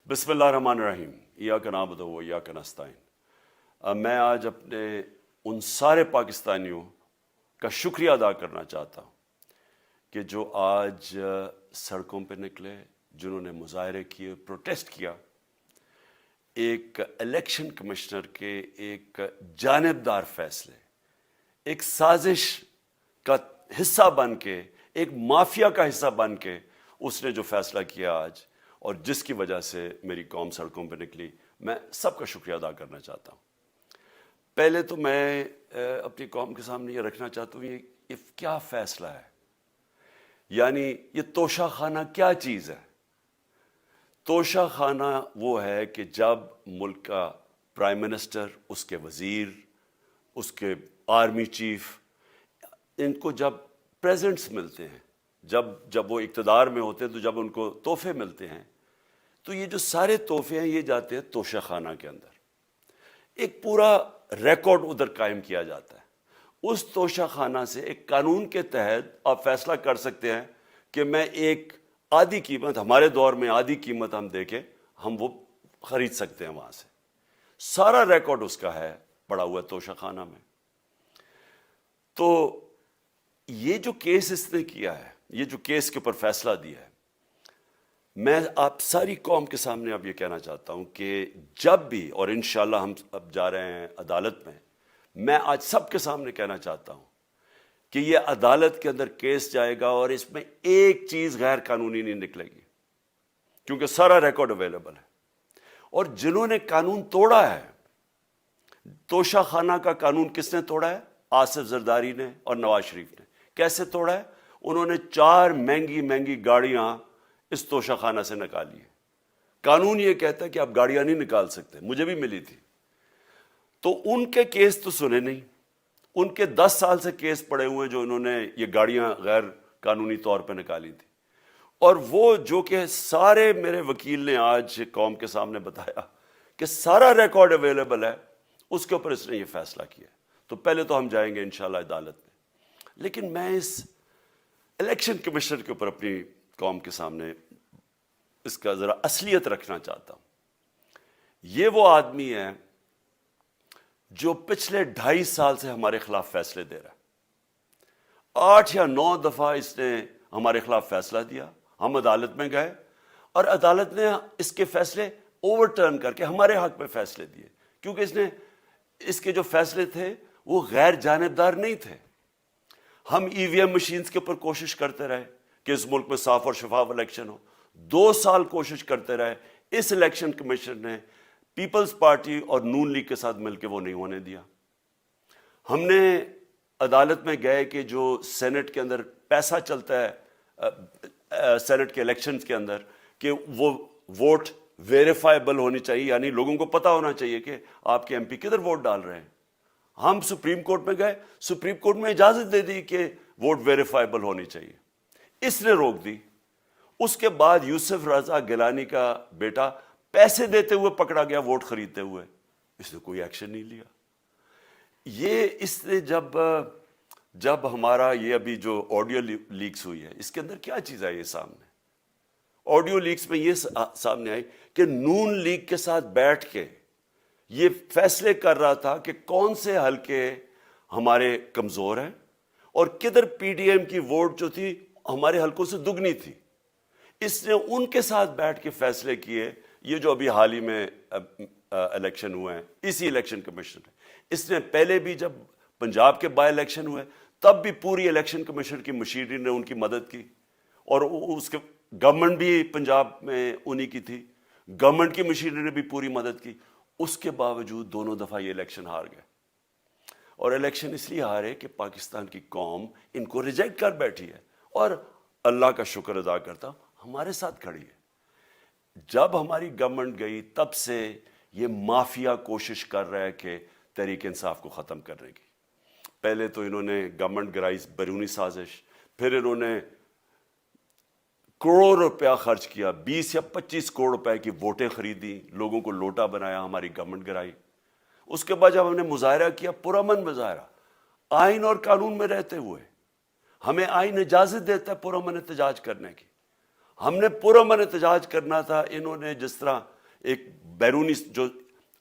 بسم اللہ الرحمن الرحیم ایاک نعبد و ایاک نستعین۔ میں آج اپنے ان سارے پاکستانیوں کا شکریہ ادا کرنا چاہتا ہوں کہ جو آج سڑکوں پہ نکلے، جنہوں نے مظاہرے کیے، پروٹیسٹ کیا، ایک الیکشن کمشنر کے ایک جانبدار فیصلے، ایک سازش کا حصہ بن کے، ایک مافیا کا حصہ بن کے اس نے جو فیصلہ کیا آج، اور جس کی وجہ سے میری قوم سڑکوں پہ نکلی، میں سب کا شکریہ ادا کرنا چاہتا ہوں۔ پہلے تو میں اپنی قوم کے سامنے یہ رکھنا چاہتا ہوں یہ کیا فیصلہ ہے، یعنی یہ توشہ خانہ کیا چیز ہے؟ توشہ خانہ وہ ہے کہ جب ملک کا پرائم منسٹر، اس کے وزیر، اس کے آرمی چیف، ان کو جب پریزنٹس ملتے ہیں، جب وہ اقتدار میں ہوتے ہیں، تو جب ان کو تحفے ملتے ہیں، تو یہ جو سارے تحفے ہیں یہ جاتے ہیں توشہ خانہ کے اندر۔ ایک پورا ریکارڈ ادھر قائم کیا جاتا ہے۔ اس توشہ خانہ سے ایک قانون کے تحت آپ فیصلہ کر سکتے ہیں کہ میں ایک آدھی قیمت، ہمارے دور میں آدھی قیمت ہم دے کے ہم وہ خرید سکتے ہیں وہاں سے۔ سارا ریکارڈ اس کا ہے پڑا ہوا توشہ خانہ میں۔ تو یہ جو کیس اس نے کیا ہے، یہ جو کیس کے اوپر فیصلہ دیا ہے، میں آپ ساری قوم کے سامنے اب یہ کہنا چاہتا ہوں کہ جب بھی، اور انشاءاللہ ہم اب جا رہے ہیں عدالت میں آج سب کے سامنے کہنا چاہتا ہوں کہ یہ عدالت کے اندر کیس جائے گا اور اس میں ایک چیز غیر قانونی نہیں نکلے گی، کیونکہ سارا ریکارڈ اویلیبل ہے۔ اور جنہوں نے قانون توڑا ہے، توشہ خانہ کا قانون کس نے توڑا ہے؟ آصف زرداری نے اور نواز شریف نے۔ کیسے توڑا ہے؟ انہوں نے 4 مہنگی گاڑیاں اس توشہ خانہ سے نکالی ہے۔ قانون یہ کہتا ہے کہ آپ گاڑیاں نہیں نکال سکتے، مجھے بھی ملی تھی۔ تو ان کے کیس تو سنے نہیں، ان کے 10 سال سے کیس پڑے ہوئے جو انہوں نے یہ گاڑیاں غیر قانونی طور پہ نکالی تھی۔ اور وہ جو کہ سارے میرے وکیل نے آج قوم کے سامنے بتایا کہ سارا ریکارڈ اویلیبل ہے، اس کے اوپر اس نے یہ فیصلہ کیا۔ تو پہلے تو ہم جائیں گے انشاءاللہ عدالت میں، لیکن میں اس الیکشن کمیشن کے اوپر اپنی قوم کے سامنے اس کا ذرا اصلیت رکھنا چاہتا ہوں۔ یہ وہ آدمی ہے جو پچھلے 2.5 سال سے ہمارے خلاف فیصلے دے رہا ہے۔ 8 یا 9 دفعہ اس نے ہمارے خلاف فیصلہ دیا، ہم عدالت میں گئے اور عدالت نے اس کے فیصلے اوور ٹرن کر کے ہمارے حق میں فیصلے دیے، کیونکہ اس کے جو فیصلے تھے وہ غیر جانبدار نہیں تھے۔ ہم ای وی ایم مشینز کے اوپر کوشش کرتے رہے کہ اس ملک میں صاف اور شفاف الیکشن ہو، 2 سال کوشش کرتے رہے۔ اس الیکشن کمیشن نے پیپلز پارٹی اور نون لیگ کے ساتھ مل کے وہ نہیں ہونے دیا۔ ہم نے عدالت میں گئے کہ جو سینٹ کے اندر پیسہ چلتا ہے، سینٹ کے الیکشنز کے اندر، کہ وہ ووٹ ویریفائبل ہونی چاہیے، یعنی لوگوں کو پتہ ہونا چاہیے کہ آپ کے ایم پی کدھر ووٹ ڈال رہے ہیں۔ ہم سپریم کورٹ میں گئے، سپریم کورٹ میں اجازت دے دی کہ ووٹ ویریفائبل ہونی چاہیے، اس نے روک دی۔ اس کے بعد یوسف رضا گیلانی کا بیٹا پیسے دیتے ہوئے پکڑا گیا ووٹ خریدتے ہوئے، اس نے کوئی ایکشن نہیں لیا۔ یہ اس نے جب ہمارا یہ ابھی جو آڈیو لیکس ہوئی ہے، اس کے اندر کیا چیز آئی ہے سامنے؟ آڈیو لیکس میں یہ سامنے آئی کہ نون لیگ کے ساتھ بیٹھ کے یہ فیصلے کر رہا تھا کہ کون سے حلقے ہمارے کمزور ہیں اور کدھر پی ڈی ایم کی ووٹ جو تھی ہمارے حلقوں سے دگنی تھی۔ اس نے ان کے ساتھ بیٹھ کے فیصلے کیے۔ یہ جو ابھی حال ہی میں الیکشن ہوئے ہیں، اسی الیکشن کمیشن ہے، اس نے پہلے بھی جب پنجاب کے بائی الیکشن ہوئے تب بھی پوری الیکشن کمیشن کی مشینری نے ان کی مدد کی، اور اس کے گورنمنٹ بھی پنجاب میں انہی کی تھی، گورنمنٹ کی مشینری نے بھی پوری مدد کی۔ اس کے باوجود دونوں دفعہ یہ الیکشن ہار گئے، اور الیکشن اس لیے ہارے کہ پاکستان کی قوم ان کو ریجیکٹ کر بیٹھی ہے، اور اللہ کا شکر ادا کرتا ہوں ہمارے ساتھ کھڑی ہے۔ جب ہماری گورنمنٹ گئی تب سے یہ مافیا کوشش کر رہا ہے کہ تحریک انصاف کو ختم کرنے کی۔ پہلے تو انہوں نے گورنمنٹ گرائی بیرونی سازش، پھر انہوں نے کروڑ روپیہ خرچ کیا، 20 یا 25 کروڑ روپے کی ووٹیں خریدی، لوگوں کو لوٹا بنایا، ہماری گورنمنٹ گرائی۔ اس کے بعد جب ہم نے مظاہرہ کیا، پرامن مظاہرہ، آئین اور قانون میں رہتے ہوئے، ہمیں آئین اجازت دیتا ہے پرامن احتجاج کرنے کی، ہم نے پرامن احتجاج کرنا تھا۔ انہوں نے جس طرح ایک بیرونی جو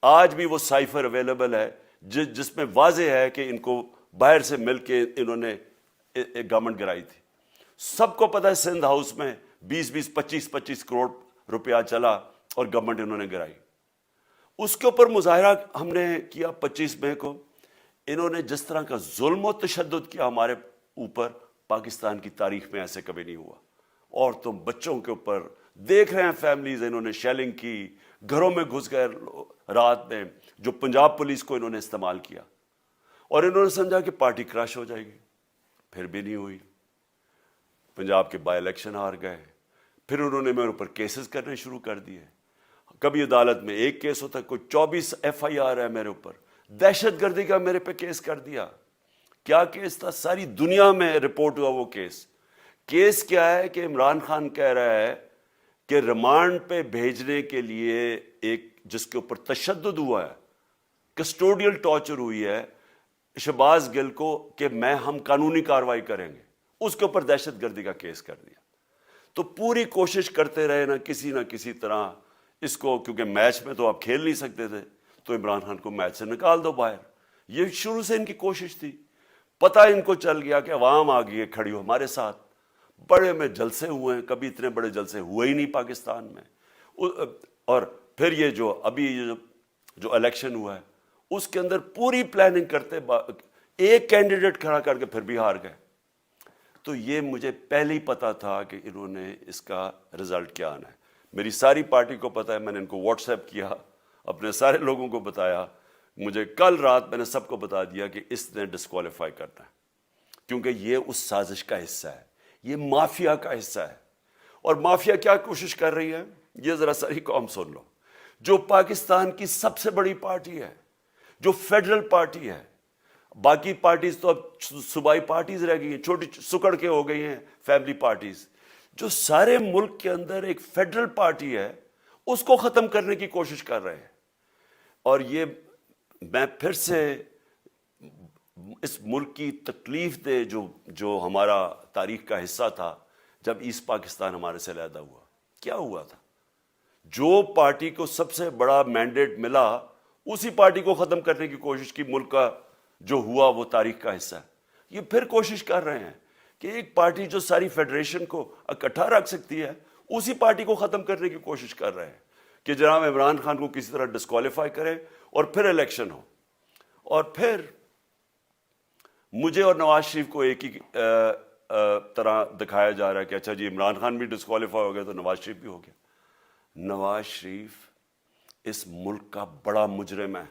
آج بھی وہ سائفر اویلیبل ہے جس میں واضح ہے کہ ان کو باہر سے مل کے انہوں نے ایک گورنمنٹ گرائی تھی. سب کو پتہ ہے سندھ ہاؤس میں 20 25 کروڑ روپیہ چلا اور گورنمنٹ انہوں نے گرائی. اس کے اوپر مظاہرہ ہم نے کیا 25 مئی کو. انہوں نے جس طرح کا ظلم و تشدد کیا ہمارے اوپر پاکستان کی تاریخ میں ایسے کبھی نہیں ہوا. عورتوں بچوں کے اوپر دیکھ رہے ہیں فیملیز, انہوں نے شیلنگ کی, گھروں میں گھس گئے رات میں, جو پنجاب پولیس کو انہوں نے استعمال کیا اور انہوں نے سمجھا کہ پارٹی کراش ہو جائے گی. پھر بھی نہیں ہوئی. پنجاب کے بائی الیکشن ہار گئے. پھر انہوں نے میرے اوپر کیسز کرنے شروع کر دیے. کبھی عدالت میں ایک کیس ہوتا ہے, کوئی 24 FIR ہے میرے اوپر. دہشت گردی کا میرے پہ کیس کر دیا. کیا کیس تھا؟ ساری دنیا میں رپورٹ ہوا وہ کیس. کیس کیا ہے کہ عمران خان کہہ رہا ہے کہ ریمانڈ پہ بھیجنے کے لیے ایک جس کے اوپر تشدد ہوا ہے, کسٹوڈیل ٹارچر ہوئی ہے شہباز گل کو, کہ ہم قانونی کارروائی کریں گے, اس کے اوپر دہشت گردی کا کیس کر دیا. تو پوری کوشش کرتے رہے نہ کسی طرح اس کو, کیونکہ میچ میں تو آپ کھیل نہیں سکتے تھے, تو عمران خان کو میچ سے نکال دو باہر. یہ شروع سے ان کی کوشش تھی. پتہ ان کو چل گیا کہ عوام آ گئی ہے کھڑی ہو ہمارے ساتھ. بڑے میں جلسے ہوئے ہیں, کبھی اتنے بڑے جلسے ہوئے ہی نہیں پاکستان میں. اور پھر یہ جو ابھی جو الیکشن ہوا ہے اس کے اندر پوری پلاننگ کرتے ایک کینڈیڈیٹ کھڑا کر کے پھر بھی ہار گئے. تو یہ مجھے پہلے ہی پتا تھا کہ انہوں نے اس کا رزلٹ کیا آنا ہے. میری ساری پارٹی کو پتا ہے, میں نے ان کو واٹس ایپ کیا, اپنے سارے لوگوں کو بتایا. مجھے کل رات میں نے سب کو بتا دیا کہ اس نے ڈسکوالیفائی کرنا ہے, کیونکہ یہ اس سازش کا حصہ ہے, یہ مافیا کا حصہ ہے. اور مافیا کیا کوشش کر رہی ہے, یہ ذرا ساری قوم سن لو. جو پاکستان کی سب سے بڑی پارٹی ہے, جو فیڈرل پارٹی ہے, باقی پارٹیز تو اب صوبائی پارٹیز رہ گئی ہیں, چھوٹی سکڑ کے ہو گئی ہیں فیملی پارٹیز. جو سارے ملک کے اندر ایک فیڈرل پارٹی ہے, اس کو ختم کرنے کی کوشش کر رہے ہیں. اور یہ میں پھر سے اس ملک کی تکلیف دے جو ہمارا تاریخ کا حصہ تھا, جب ایسٹ پاکستان ہمارے سے علیحدہ ہوا, کیا ہوا تھا؟ جو پارٹی کو سب سے بڑا مینڈیٹ ملا, اسی پارٹی کو ختم کرنے کی کوشش کی. ملک کا جو ہوا وہ تاریخ کا حصہ ہے. یہ پھر کوشش کر رہے ہیں کہ ایک پارٹی جو ساری فیڈریشن کو اکٹھا رکھ سکتی ہے, اسی پارٹی کو ختم کرنے کی کوشش کر رہے ہیں کہ جناب عمران خان کو کسی طرح ڈسکوالیفائی کریں اور پھر الیکشن ہو. اور پھر مجھے اور نواز شریف کو ایک ہی طرح دکھایا جا رہا ہے کہ اچھا جی عمران خان بھی ڈسکوالیفائی ہو گیا تو نواز شریف بھی ہو گیا. نواز شریف اس ملک کا بڑا مجرم ہے.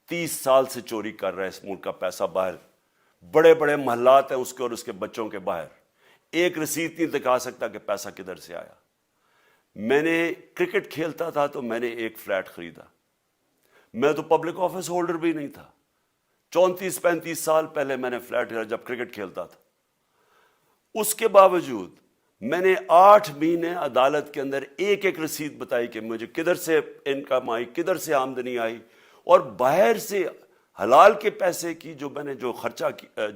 30 سال سے چوری کر رہا ہے اس ملک کا پیسہ باہر. بڑے بڑے محلات ہیں اس کے اور اس کے بچوں کے باہر. ایک رسید نہیں دکھا سکتا کہ پیسہ کدھر سے آیا. میں نے کرکٹ کھیلتا تھا تو میں نے ایک فلیٹ خریدا. میں تو پبلک آفس ہولڈر بھی نہیں تھا. 34-35 سال پہلے میں نے فلیٹ خریدا جب کرکٹ کھیلتا تھا. اس کے باوجود میں نے 8 مہینے عدالت کے اندر ایک ایک رسید بتائی کہ مجھے کدھر سے انکم آئی, کدھر سے آمدنی آئی, اور باہر سے حلال کے پیسے کی میں نے جو خرچہ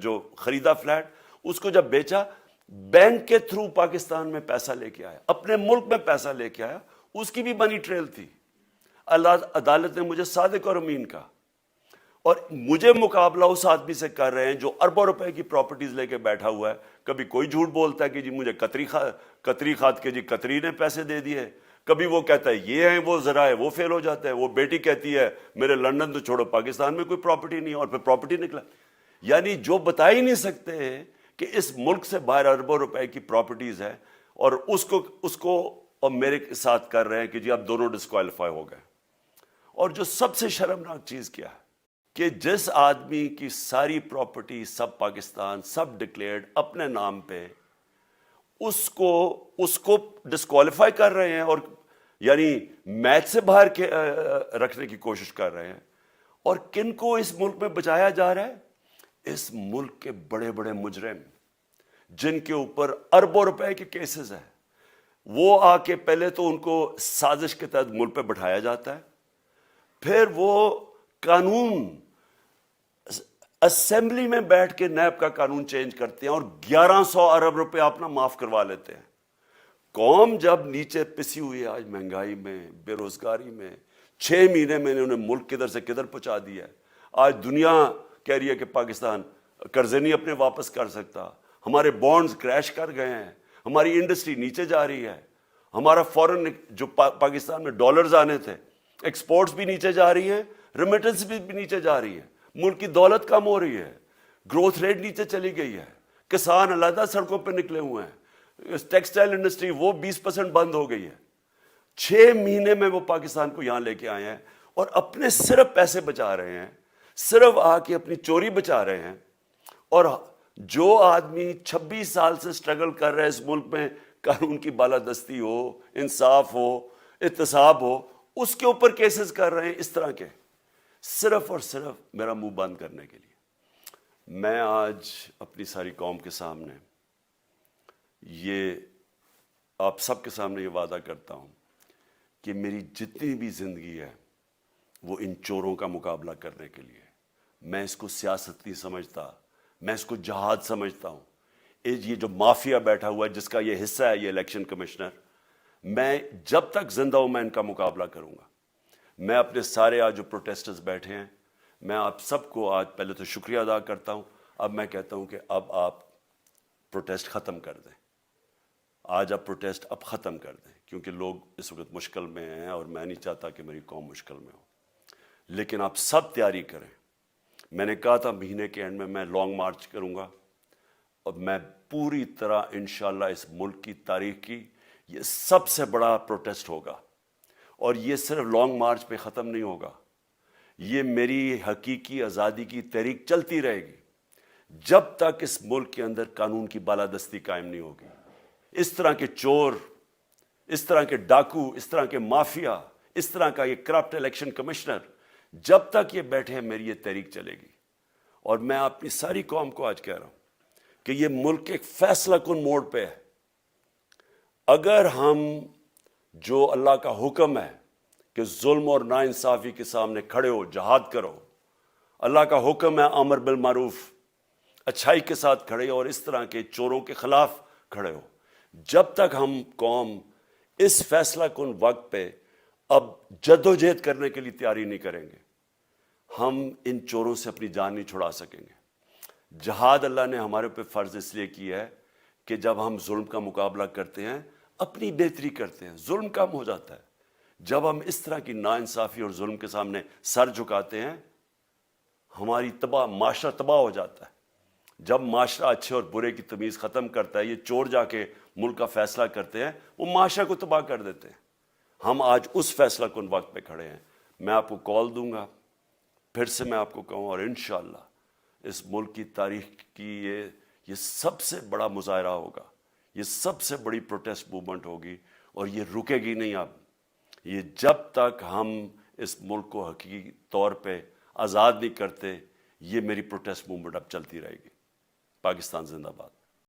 جو خریدا فلیٹ, اس کو جب بیچا بینک کے تھرو پاکستان میں پیسہ لے کے آیا, اپنے ملک میں پیسہ لے کے آیا. اس کی بھی منی ٹریل تھی. عدالت نے مجھے صادق اور امین کا, اور مجھے مقابلہ اس آدمی سے کر رہے ہیں جو اربوں روپے کی پراپرٹیز لے کے بیٹھا ہوا ہے. کبھی کوئی جھوٹ بولتا ہے کہ جی مجھے قطری کھاد کے جی قطری نے پیسے دے دیے, کبھی وہ کہتا ہے یہ ہیں وہ ذرائع, وہ فیل ہو جاتا ہے. وہ بیٹی کہتی ہے میرے لندن تو چھوڑو پاکستان میں کوئی پراپرٹی نہیں ہے, اور پھر پراپرٹی نکلا. یعنی جو بتا ہی نہیں سکتے کہ اس ملک سے باہر اربوں روپے کی پراپرٹیز ہے, اور اس کو اور میرے ساتھ کر رہے ہیں کہ جی آپ دونوں ڈسکوالیفائی ہو گئے. اور جو سب سے شرمناک چیز کیا ہے کہ جس آدمی کی ساری پراپرٹی سب پاکستان سب ڈکلیئرڈ اپنے نام پہ, اس کو ڈسکوالیفائی کر رہے ہیں, اور یعنی میچ سے باہر رکھنے کی کوشش کر رہے ہیں. اور کن کو اس ملک میں بچایا جا رہا ہے؟ اس ملک کے بڑے بڑے مجرم جن کے اوپر اربوں روپے کے کیسز ہیں, وہ آ کے پہلے تو ان کو سازش کے تحت ملک پہ بٹھایا جاتا ہے, پھر وہ قانون اسمبلی میں بیٹھ کے نیب کا قانون چینج کرتے ہیں اور 1100 ارب روپے اپنا معاف کروا لیتے ہیں. قوم جب نیچے پسی ہوئی ہے آج مہنگائی میں، بے روزگاری میں، 6 مہینے میں انہوں نے ملک کدھر سے کدھر پہنچا دیا ہے. آج دنیا کہہ رہی ہے کہ پاکستان قرضے نہیں اپنے واپس کر سکتا، ہمارے بانڈز کریش کر گئے ہیں، ہماری انڈسٹری نیچے جا رہی ہے، ہمارا فورن جو پاکستان میں ڈالرز آنے تھے ایکسپورٹس بھی نیچے جا رہی ہیں، ریمیٹنس بھی نیچے جا رہی ہے، ملک کی دولت کم ہو رہی ہے، گروتھ ریٹ نیچے چلی گئی ہے، کسان علیحدہ سڑکوں پہ نکلے ہوئے ہیں، ٹیکسٹائل انڈسٹری وہ 20% بند ہو گئی ہے. 6 مہینے میں وہ پاکستان کو یہاں لے کے آئے ہیں اور اپنے صرف پیسے بچا رہے ہیں، صرف آ کے اپنی چوری بچا رہے ہیں. اور جو آدمی 26 سال سے سٹرگل کر رہے ہیں اس ملک میں، قانون کی بالادستی ہو، انصاف ہو، احتساب ہو، اس کے اوپر کیسز کر رہے ہیں اس طرح کے، صرف اور صرف میرا منہ بند کرنے کے لیے. میں آج اپنی ساری قوم کے سامنے یہ آپ سب کے سامنے یہ وعدہ کرتا ہوں کہ میری جتنی بھی زندگی ہے وہ ان چوروں کا مقابلہ کرنے کے لیے. میں اس کو سیاست نہیں سمجھتا، میں اس کو جہاد سمجھتا ہوں. یہ جو مافیا بیٹھا ہوا ہے جس کا یہ حصہ ہے یہ الیکشن کمشنر، میں جب تک زندہ ہوں میں ان کا مقابلہ کروں گا. میں اپنے سارے آج جو پروٹیسٹرز بیٹھے ہیں، میں آپ سب کو آج پہلے تو شکریہ ادا کرتا ہوں. اب میں کہتا ہوں کہ اب آپ پروٹیسٹ ختم کر دیں. آج آپ پروٹیسٹ اب ختم کر دیں، کیونکہ لوگ اس وقت مشکل میں ہیں اور میں نہیں چاہتا کہ میری قوم مشکل میں ہو. لیکن آپ سب تیاری کریں. میں نے کہا تھا مہینے کے اینڈ میں لانگ مارچ کروں گا، اور میں پوری طرح انشاءاللہ اس ملک کی تاریخ کی یہ سب سے بڑا پروٹیسٹ ہوگا. اور یہ صرف لانگ مارچ پہ ختم نہیں ہوگا، یہ میری حقیقی آزادی کی تحریک چلتی رہے گی جب تک اس ملک کے اندر قانون کی بالادستی قائم نہیں ہوگی. اس طرح کے چور، اس طرح کے ڈاکو، اس طرح کے مافیا، اس طرح کا یہ کرپٹ الیکشن کمشنر جب تک یہ بیٹھے ہیں میری یہ تحریک چلے گی. اور میں اپنی ساری قوم کو آج کہہ رہا ہوں کہ یہ ملک ایک فیصلہ کن موڑ پہ ہے. اگر ہم جو اللہ کا حکم ہے کہ ظلم اور ناانصافی کے سامنے کھڑے ہو، جہاد کرو، اللہ کا حکم ہے امر بالمعروف، اچھائی کے ساتھ کھڑے ہو اور اس طرح کے چوروں کے خلاف کھڑے ہو، جب تک ہم قوم اس فیصلہ کن وقت پہ اب جدوجہد کرنے کے لیے تیاری نہیں کریں گے، ہم ان چوروں سے اپنی جان نہیں چھڑا سکیں گے. جہاد اللہ نے ہمارے پہ فرض اس لیے کیا ہے کہ جب ہم ظلم کا مقابلہ کرتے ہیں اپنی بہتری کرتے ہیں، ظلم کم ہو جاتا ہے. جب ہم اس طرح کی ناانصافی اور ظلم کے سامنے سر جھکاتے ہیں ہماری معاشرہ تباہ ہو جاتا ہے. جب معاشرہ اچھے اور برے کی تمیز ختم کرتا ہے، یہ چور جا کے ملک کا فیصلہ کرتے ہیں، وہ معاشرہ کو تباہ کر دیتے ہیں. ہم آج اس فیصلہ کن وقت پہ کھڑے ہیں. میں آپ کو کال دوں گا، پھر سے میں آپ کو کہوں، اور انشاءاللہ اس ملک کی تاریخ کی یہ سب سے بڑا مظاہرہ ہوگا، یہ سب سے بڑی پروٹیسٹ موومنٹ ہوگی، اور یہ رکے گی نہیں. اب یہ جب تک ہم اس ملک کو حقیقی طور پہ آزاد نہیں کرتے، یہ میری پروٹیسٹ موومنٹ اب چلتی رہے گی. پاکستان زندہ باد.